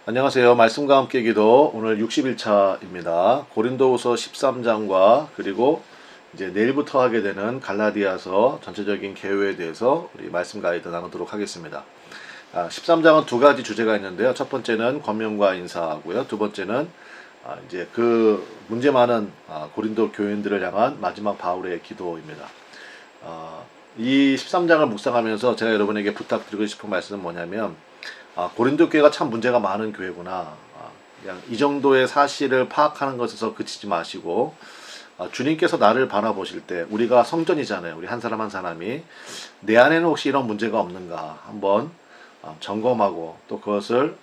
안녕하세요. 말씀과 함께 기도 오늘 60일차입니다. 고린도후서 13장과 그리고 이제 내일부터 하게 되는 갈라디아서 전체적인 개요에 대해서 우리 말씀 가이드 나누도록 하겠습니다. 13장은 두 가지 주제가 있는데요. 첫 번째는 권면과 인사하고요. 두 번째는 이제 그 문제 많은 고린도 교인들을 향한 마지막 바울의 기도입니다. 이 13장을 묵상하면서 제가 여러분에게 부탁드리고 싶은 말씀은 뭐냐면 고린도 교회가 참 문제가 많은 교회구나. 그냥 이 정도의 사실을 파악하는 것에서 그치지 마시고 주님께서 나를 바라보실 때 우리가 성전이잖아요. 우리 한 사람 한 사람이 내 안에는 혹시 이런 문제가 없는가 한번 점검하고 또 그것을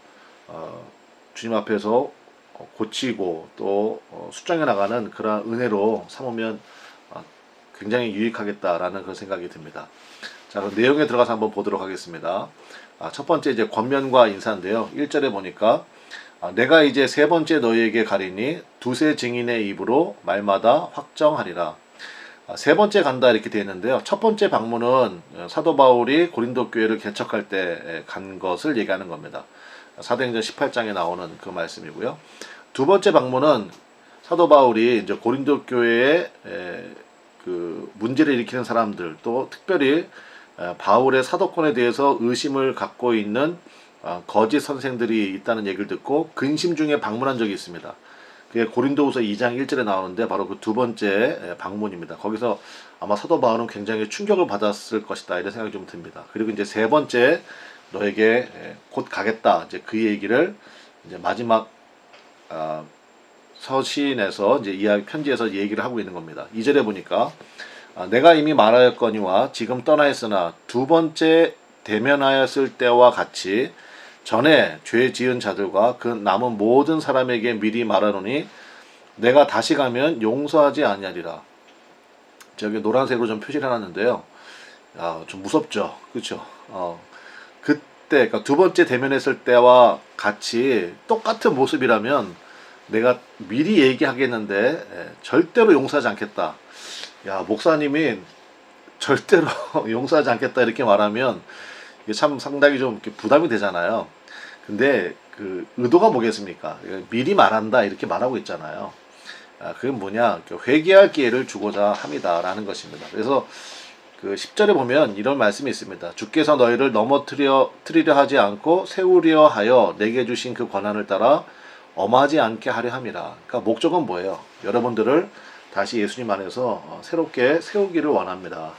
주님 앞에서 고치고 또 수정해 나가는 그런 은혜로 삼으면 굉장히 유익하겠다라는 그런 생각이 듭니다. 자, 그럼 내용에 들어가서 한번 보도록 하겠습니다. 첫 번째 이제 권면과 인사인데요. 1절에 보니까 내가 이제 세 번째 너희에게 가리니 두세 증인의 입으로 말마다 확정하리라. 세 번째 간다 이렇게 되어 있는데요. 첫 번째 방문은 사도 바울이 고린도 교회를 개척할 때 간 것을 얘기하는 겁니다. 사도행전 18장에 나오는 그 말씀이고요. 두 번째 방문은 사도 바울이 이제 고린도 교회에 그 문제를 일으키는 사람들 또 특별히 바울의 사도권에 대해서 의심을 갖고 있는 거짓 선생들이 있다는 얘기를 듣고 근심 중에 방문한 적이 있습니다. 그게 고린도후서 2장 1절에 나오는데 바로 그 두 번째 방문입니다. 거기서 아마 사도 바울은 굉장히 충격을 받았을 것이다 이런 생각이 좀 듭니다. 그리고 이제 세 번째 너에게 곧 가겠다 이제 그 얘기를 이제 마지막 서신에서 이제 이야기 편지에서 얘기를 하고 있는 겁니다. 2절에 보니까 내가 이미 말하였거니와 지금 떠나 있으나 두 번째 대면하였을 때와 같이 전에 죄 지은 자들과 그 남은 모든 사람에게 미리 말하노니 내가 다시 가면 용서하지 아니하리라. 저기 노란색으로 좀 표시를 해놨는데요. 좀 무섭죠, 그렇죠? 그때 그러니까 두 번째 대면했을 때와 같이 똑같은 모습이라면 내가 미리 얘기하겠는데 절대로 용서하지 않겠다. 야, 목사님이 절대로 용서하지 않겠다 이렇게 말하면 이게 참 상당히 좀 부담이 되잖아요. 근데 그 의도가 뭐겠습니까? 미리 말한다 이렇게 말하고 있잖아요. 그게 뭐냐? 회개할 기회를 주고자 함이다라는 것입니다. 그래서 그 10절에 보면 이런 말씀이 있습니다. 주께서 너희를 넘어뜨리려 하지 않고 세우려 하여 내게 주신 그 권한을 따라 엄하지 않게 하려 함이라. 그러니까 목적은 뭐예요? 여러분들을 다시 예수님 안에서 새롭게 세우기를 원합니다.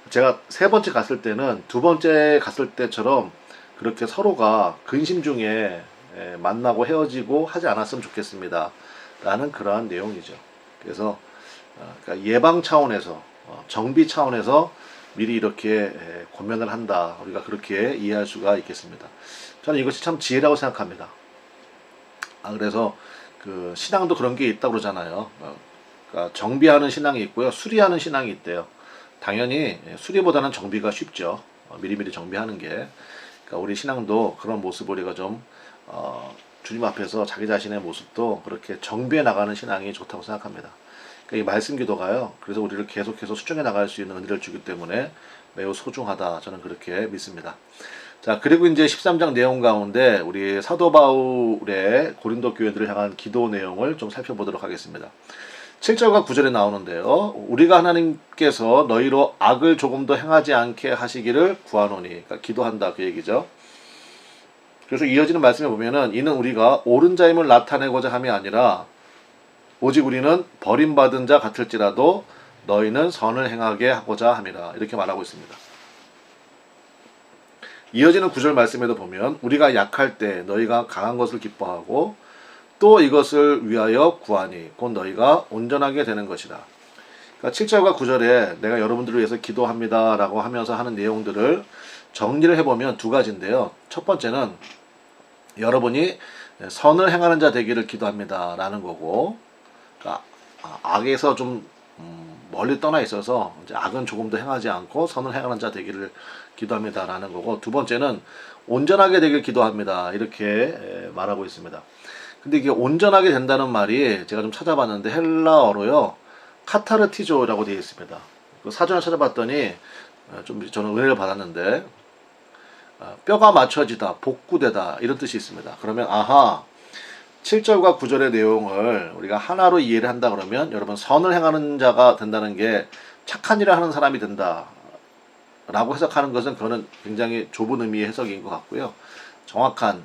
제가 세 번째 갔을 때는 두 번째 갔을 때처럼 그렇게 서로가 근심 중에 만나고 헤어지고 하지 않았으면 좋겠습니다. 라는 그러한 내용이죠. 그래서 그러니까 예방 차원에서 정비 차원에서 미리 이렇게 권면을 한다. 우리가 그렇게 이해할 수가 있겠습니다. 저는 이것이 참 지혜라고 생각합니다. 그래서 그 신앙도 그런 게 있다고 그러잖아요. 그러니까 정비하는 신앙이 있고요. 수리하는 신앙이 있대요. 당연히 수리보다는 정비가 쉽죠. 미리미리 정비하는 게. 그러니까 우리 신앙도 그런 모습을 우리가 좀 주님 앞에서 자기 자신의 모습도 그렇게 정비해 나가는 신앙이 좋다고 생각합니다. 그러니까 이 말씀 기도가요. 그래서 우리를 계속해서 수정해 나갈 수 있는 은혜를 주기 때문에 매우 소중하다. 저는 그렇게 믿습니다. 자, 그리고 이제 13장 내용 가운데 우리 사도 바울의 고린도 교회들을 향한 기도 내용을 좀 살펴보도록 하겠습니다. 7절과 9절에 나오는데요. 우리가 하나님께서 너희로 악을 조금도 행하지 않게 하시기를 구하노니. 그러니까 기도한다 그 얘기죠. 그래서 이어지는 말씀에 보면은 이는 우리가 옳은 자임을 나타내고자 함이 아니라 오직 우리는 버림받은 자 같을지라도 너희는 선을 행하게 하고자 함이라. 이렇게 말하고 있습니다. 이어지는 9절 말씀에도 보면 우리가 약할 때 너희가 강한 것을 기뻐하고 또 이것을 위하여 구하니 곧 너희가 온전하게 되는 것이다. 그러니까 7절과 9절에 내가 여러분들을 위해서 기도합니다 라고 하면서 하는 내용들을 정리를 해보면 두 가지인데요. 첫 번째는 여러분이 선을 행하는 자 되기를 기도합니다 라는 거고, 그러니까 악에서 좀 멀리 떠나 있어서 이제 악은 조금 더 행하지 않고 선을 행하는 자 되기를 기도합니다 라는 거고, 두 번째는 온전하게 되길 기도합니다 이렇게 말하고 있습니다. 근데 이게 온전하게 된다는 말이 제가 좀 찾아봤는데 헬라어로요 카타르티조라고 되어 있습니다. 그 사전을 찾아봤더니 좀 저는 은혜를 받았는데 뼈가 맞춰지다, 복구되다 이런 뜻이 있습니다. 그러면 아하 7절과 9절의 내용을 우리가 하나로 이해를 한다 그러면 여러분 선을 행하는 자가 된다는 게 착한 일을 하는 사람이 된다 라고 해석하는 것은 그거는 굉장히 좁은 의미의 해석인 것 같고요. 정확한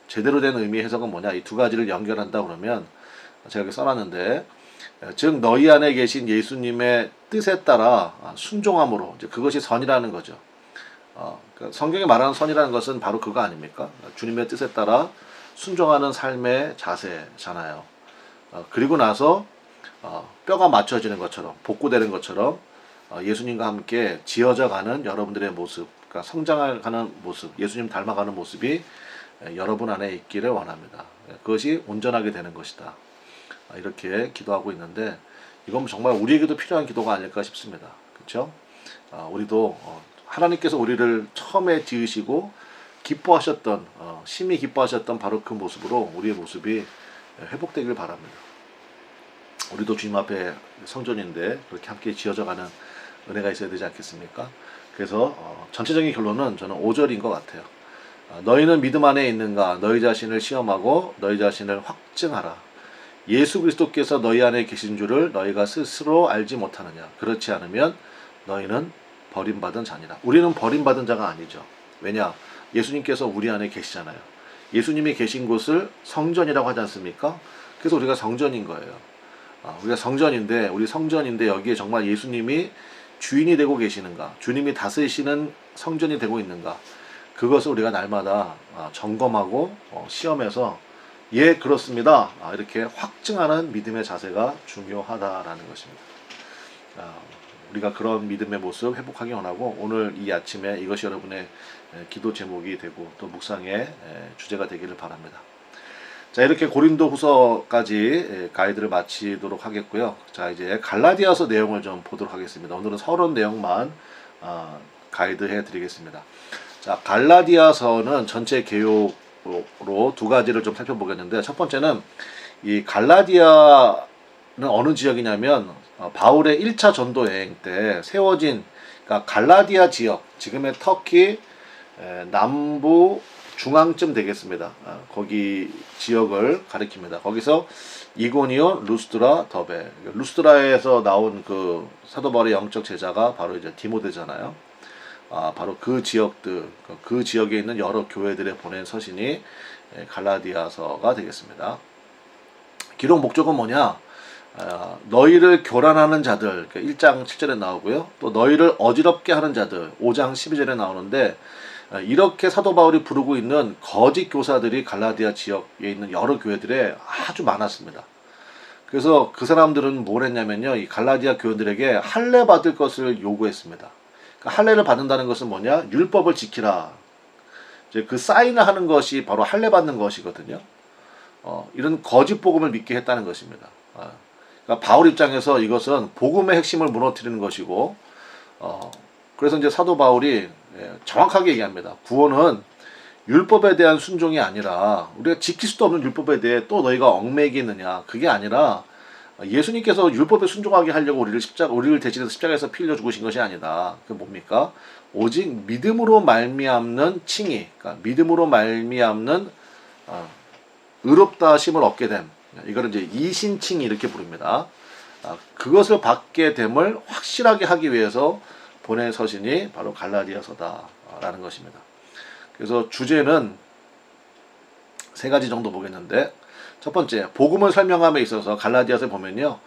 제대로 된 의미의 해석은 뭐냐, 이 두 가지를 연결한다 그러면 제가 여기 써놨는데 즉 너희 안에 계신 예수님의 뜻에 따라 순종함으로 이제 그것이 선이라는 거죠. 그러니까 성경이 말하는 선이라는 것은 바로 그거 아닙니까? 주님의 뜻에 따라 순종하는 삶의 자세잖아요. 그리고 나서 뼈가 맞춰지는 것처럼 복구되는 것처럼 예수님과 함께 지어져가는 여러분들의 모습, 그러니까 성장하는 모습, 예수님 닮아가는 모습이 여러분 안에 있기를 원합니다. 그것이 온전하게 되는 것이다. 이렇게 기도하고 있는데 이건 정말 우리에게도 필요한 기도가 아닐까 싶습니다. 그렇죠? 우리도 하나님께서 우리를 처음에 지으시고 기뻐하셨던 심히 기뻐하셨던 바로 그 모습으로 우리의 모습이 회복되길 바랍니다. 우리도 주님 앞에 성전인데 그렇게 함께 지어져가는 은혜가 있어야 되지 않겠습니까? 그래서 전체적인 결론은 저는 5절인 것 같아요. 너희는 믿음 안에 있는가? 너희 자신을 시험하고 너희 자신을 확증하라. 예수 그리스도께서 너희 안에 계신 줄을 너희가 스스로 알지 못하느냐? 그렇지 않으면 너희는 버림받은 자니라. 우리는 버림받은 자가 아니죠. 왜냐? 예수님께서 우리 안에 계시잖아요. 예수님이 계신 곳을 성전이라고 하지 않습니까? 그래서 우리가 성전인 거예요. 우리가 성전인데, 우리 성전인데 여기에 정말 예수님이 주인이 되고 계시는가? 주님이 다스리시는 성전이 되고 있는가? 그것을 우리가 날마다 점검하고 시험해서 예 그렇습니다. 이렇게 확증하는 믿음의 자세가 중요하다라는 것입니다. 우리가 그런 믿음의 모습 회복하기 원하고 오늘 이 아침에 이것이 여러분의 기도 제목이 되고 또 묵상의 주제가 되기를 바랍니다. 자, 이렇게 고린도 후서까지 가이드를 마치도록 하겠고요. 자, 이제 갈라디아서 내용을 좀 보도록 하겠습니다. 오늘은 서론 내용만 가이드 해 드리겠습니다. 자, 갈라디아서는 전체 개요로 두 가지를 좀 살펴보겠는데 첫 번째는 이 갈라디아는 어느 지역이냐면 바울의 1차 전도 여행 때 세워진 그러니까 갈라디아 지역, 지금의 터키 남부 중앙쯤 되겠습니다. 거기 지역을 가리킵니다. 거기서 이고니온, 루스드라, 더베. 루스드라에서 나온 그 사도 바울의 영적 제자가 바로 이제 디모데잖아요. 바로 그 지역들, 그 지역에 있는 여러 교회들에 보낸 서신이 갈라디아서가 되겠습니다. 기록 목적은 뭐냐? 너희를 교란하는 자들, 1장 7절에 나오고요. 또 너희를 어지럽게 하는 자들, 5장 12절에 나오는데 이렇게 사도 바울이 부르고 있는 거짓 교사들이 갈라디아 지역에 있는 여러 교회들에 아주 많았습니다. 그래서 그 사람들은 뭘 했냐면요, 이 갈라디아 교회들에게 할례 받을 것을 요구했습니다. 그러니까 할례를 받는다는 것은 뭐냐? 율법을 지키라. 이제 그 사인을 하는 것이 바로 할례 받는 것이거든요. 이런 거짓 복음을 믿게 했다는 것입니다. 그러니까 바울 입장에서 이것은 복음의 핵심을 무너뜨리는 것이고, 그래서 이제 사도 바울이 정확하게 얘기합니다. 구원은 율법에 대한 순종이 아니라 우리가 지킬 수도 없는 율법에 대해 또 너희가 얽매이겠느냐, 그게 아니라 예수님께서 율법에 순종하게 하려고 우리를 대신해서 십자가에서 피 흘려 죽으신 것이 아니다. 그게 뭡니까? 오직 믿음으로 말미암는 칭의, 그러니까 믿음으로 말미암는 의롭다 하심을 얻게 됨. 이거를 이제 이신칭이 이렇게 부릅니다. 그것을 받게 됨을 확실하게 하기 위해서 보낸 서신이 바로 갈라디아서다라는 것입니다. 그래서 주제는 세 가지 정도 보겠는데, 첫 번째, 복음을 설명함에 있어서 갈라디아서에 보면요,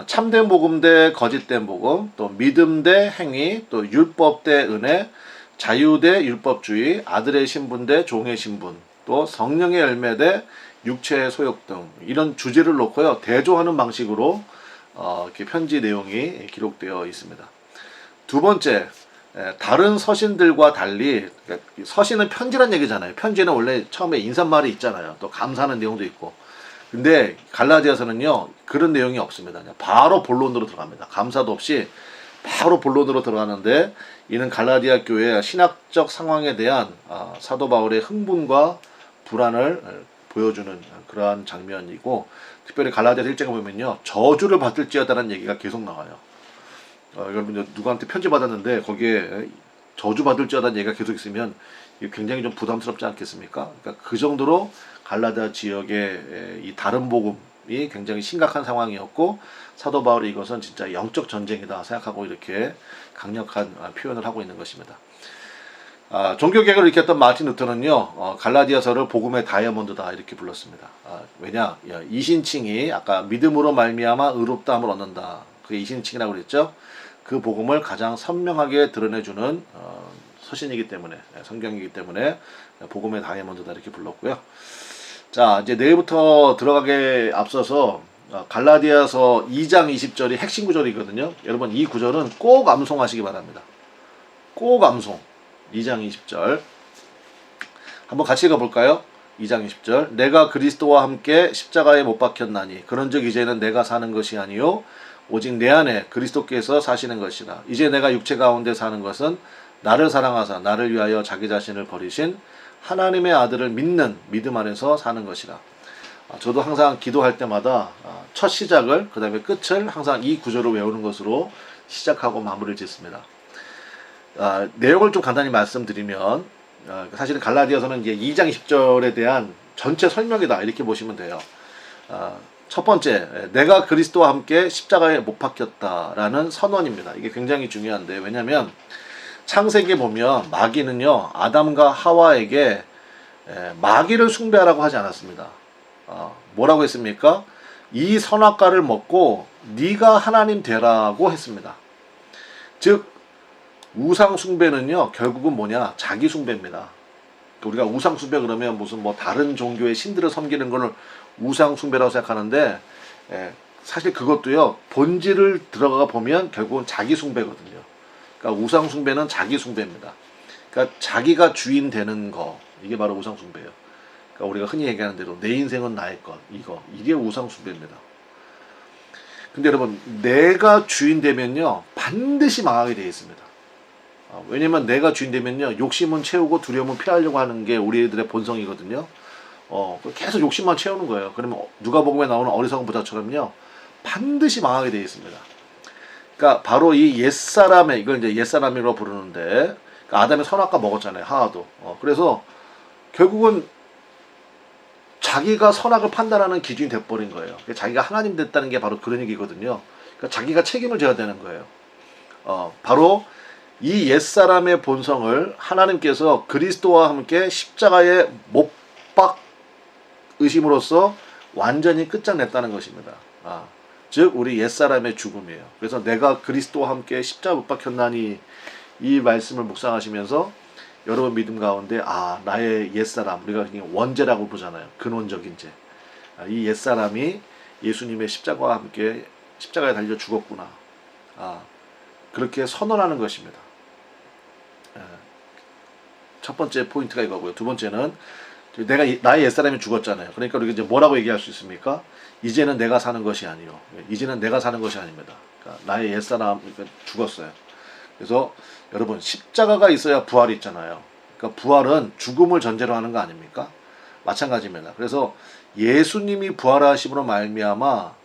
참된 복음 대 거짓된 복음, 또 믿음 대 행위, 또 율법 대 은혜, 자유 대 율법주의, 아들의 신분 대 종의 신분, 또 성령의 열매 대 육체의 소욕 등 이런 주제를 놓고요, 대조하는 방식으로 이렇게 편지 내용이 기록되어 있습니다. 두 번째, 다른 서신들과 달리, 그러니까 서신은 편지란 얘기잖아요. 편지는 원래 처음에 인사말이 있잖아요. 또 감사하는 내용도 있고. 근데 갈라디아서는요, 그런 내용이 없습니다. 그냥 바로 본론으로 들어갑니다. 감사도 없이 바로 본론으로 들어가는데, 이는 갈라디아 교회의 신학적 상황에 대한 사도 바울의 흥분과 불안을 보여주는 그러한 장면이고, 특별히 갈라디아서 1장에 보면요, 저주를 받을지어다라는 얘기가 계속 나와요. 여러분 누구한테 편지 받았는데 거기에 저주 받을지어다는 얘기가 계속 있으면 이게 굉장히 좀 부담스럽지 않겠습니까? 그러니까 그 정도로 갈라디아 지역의 이 다른 복음이 굉장히 심각한 상황이었고, 사도 바울이 이것은 진짜 영적 전쟁이다 생각하고 이렇게 강력한 표현을 하고 있는 것입니다. 종교개혁을 일으켰던 마틴 루터는요, 갈라디아서를 복음의 다이아몬드다 이렇게 불렀습니다. 왜냐, 이신칭이 아까 믿음으로 말미암아 의롭다함을 얻는다, 그게 이신칭이라고 그랬죠. 그 복음을 가장 선명하게 드러내주는 서신이기 때문에, 성경이기 때문에 복음의 다이아몬드다 이렇게 불렀고요. 자, 이제 내일부터 들어가게 앞서서 갈라디아서 2장 20절이 핵심 구절이거든요. 여러분 이 구절은 꼭 암송하시기 바랍니다. 꼭 암송. 2장 20절 한번 같이 읽어볼까요? 2장 20절 내가 그리스도와 함께 십자가에 못 박혔나니 그런즉 이제는 내가 사는 것이 아니요 오직 내 안에 그리스도께서 사시는 것이라. 이제 내가 육체 가운데 사는 것은 나를 사랑하사 나를 위하여 자기 자신을 버리신 하나님의 아들을 믿는 믿음 안에서 사는 것이라. 저도 항상 기도할 때마다 첫 시작을 그 다음에 끝을 항상 이 구절을 외우는 것으로 시작하고 마무리를 짓습니다. 내용을 좀 간단히 말씀드리면 사실은 갈라디아서는 이제 2장 20절에 대한 전체 설명이다 이렇게 보시면 돼요. 첫 번째, 내가 그리스도와 함께 십자가에 못 박혔다라는 선언입니다. 이게 굉장히 중요한데, 왜냐하면 창세기에 보면 마귀는요 아담과 하와에게 마귀를 숭배하라고 하지 않았습니다. 뭐라고 했습니까? 이 선악과를 먹고 네가 하나님 되라고 했습니다. 즉 우상 숭배는요 결국은 뭐냐, 자기 숭배입니다. 우리가 우상 숭배 그러면 무슨 뭐 다른 종교의 신들을 섬기는 걸 우상 숭배라고 생각하는데, 사실 그것도요 본질을 들어가 보면 결국은 자기 숭배거든요. 그러니까 우상 숭배는 자기 숭배입니다. 그러니까 자기가 주인 되는 거, 이게 바로 우상 숭배예요. 그러니까 우리가 흔히 얘기하는 대로 내 인생은 나의 것, 이게 우상 숭배입니다. 근데 여러분 내가 주인 되면요 반드시 망하게 되어 있습니다. 왜냐면 내가 주인 되면요 욕심은 채우고 두려움은 피하려고 하는 게 우리들의 본성이거든요. 계속 욕심만 채우는 거예요. 그러면 누가복음에 나오는 어리석은 부자처럼요 반드시 망하게 되어 있습니다. 그러니까 바로 이 옛사람의, 이걸 이제 옛사람이라고 부르는데, 그러니까 아담의 선악과 먹었잖아요, 하와도. 그래서 결국은 자기가 선악을 판단하는 기준이 돼버린 거예요. 자기가 하나님 됐다는 게 바로 그런 얘기거든요. 그러니까 자기가 책임을 져야 되는 거예요. 바로 이 옛사람의 본성을 하나님께서 그리스도와 함께 십자가에 못 박으심으로써 완전히 끝장냈다는 것입니다. 즉 우리 옛사람의 죽음이에요. 그래서 내가 그리스도와 함께 십자가 못 박혔나니, 이 말씀을 묵상하시면서 여러분 믿음 가운데 나의 옛사람, 우리가 원죄라고 보잖아요. 근원적인 죄. 이 옛사람이 예수님의 십자가와 함께 십자가에 달려 죽었구나. 그렇게 선언하는 것입니다. 첫 번째 포인트가 이거고요. 두 번째는 나의 옛사람이 죽었잖아요. 그러니까 우리가 이제 뭐라고 얘기할 수 있습니까? 이제는 내가 사는 것이 아니요. 이제는 내가 사는 것이 아닙니다. 그러니까 나의 옛사람 죽었어요. 그래서 여러분 십자가가 있어야 부활이 있잖아요. 그러니까 부활은 죽음을 전제로 하는 거 아닙니까? 마찬가지입니다. 그래서 예수님이 부활하심으로 말미암아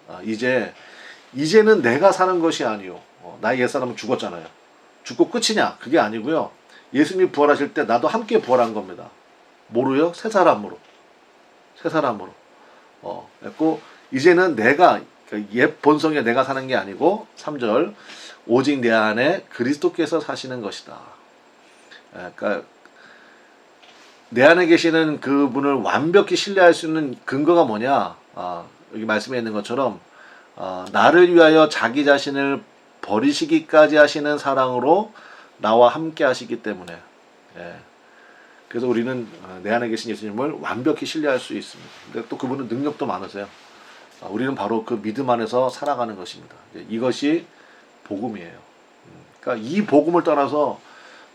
이제는 내가 사는 것이 아니요. 나의 옛사람은 죽었잖아요. 죽고 끝이냐? 그게 아니고요. 예수님이 부활하실 때 나도 함께 부활한 겁니다. 뭐로요? 새 사람으로. 그래서 이제는 내가, 옛 본성에 내가 사는 게 아니고 3절 오직 내 안에 그리스도께서 사시는 것이다. 그러니까 내 안에 계시는 그분을 완벽히 신뢰할 수 있는 근거가 뭐냐? 여기 말씀에 있는 것처럼 나를 위하여 자기 자신을 버리시기까지 하시는 사랑으로 나와 함께 하시기 때문에, 그래서 우리는 내 안에 계신 예수님을 완벽히 신뢰할 수 있습니다. 근데 또 그분은 능력도 많으세요. 우리는 바로 그 믿음 안에서 살아가는 것입니다. 이것이 복음이에요. 그러니까 이 복음을 떠나서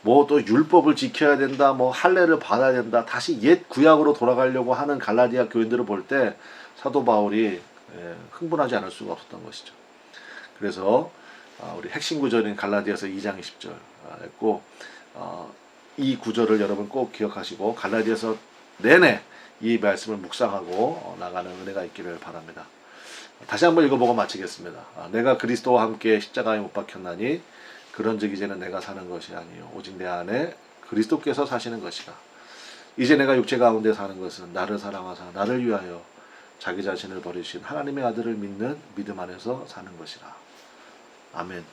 뭐 또 율법을 지켜야 된다, 뭐 할례를 받아야 된다, 다시 옛 구약으로 돌아가려고 하는 갈라디아 교인들을 볼 때 사도 바울이 흥분하지 않을 수가 없었던 것이죠. 그래서 우리 핵심 구절인 갈라디아서 2장 20절 했고, 이 구절을 여러분 꼭 기억하시고 갈라디아서 내내 이 말씀을 묵상하고 나가는 은혜가 있기를 바랍니다. 다시 한번 읽어보고 마치겠습니다. 내가 그리스도와 함께 십자가에 못 박혔나니 그런즉 이제는 내가 사는 것이 아니요 오직 내 안에 그리스도께서 사시는 것이라. 이제 내가 육체 가운데 사는 것은 나를 사랑하사 나를 위하여 자기 자신을 버리신 하나님의 아들을 믿는 믿음 안에서 사는 것이라. 아멘.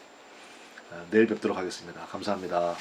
내일 뵙도록 하겠습니다. 감사합니다.